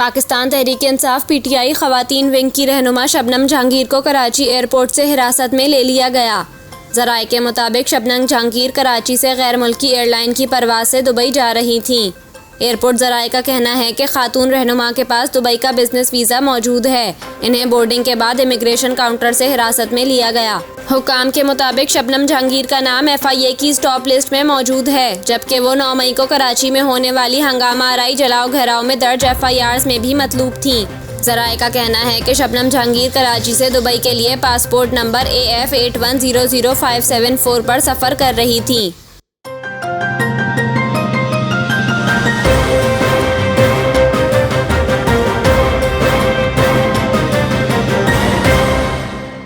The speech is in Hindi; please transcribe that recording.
पाकिस्तान तहरीक इंसाफ पीटीआई खवातीन विंग की रहनुमा शबनम जहांगीर को कराची एयरपोर्ट से हिरासत में ले लिया गया। ज़राए के मुताबिक शबनम जहांगीर कराची से गैर मुल्की एयरलाइन की परवाज़ से दुबई जा रही थीं। एयरपोर्ट ज़राए का कहना है कि खातून रहनुमा के पास दुबई का बिजनेस वीज़ा मौजूद है। इन्हें बोर्डिंग के बाद इमिग्रेशन काउंटर से हिरासत में लिया गया। हुकाम के मुताबिक शबनम जहांगीर का नाम FIA की स्टॉप लिस्ट में मौजूद है, जबकि वो 9 मई को कराची में होने वाली हंगामा आराई जलाओ घेराव में दर्ज FIRs में भी मतलूब थीं। ज़राए का कहना है कि शबनम जहांगीर कराची से दुबई के लिए पासपोर्ट नंबर AF81000574 पर सफ़र कर रही थीं।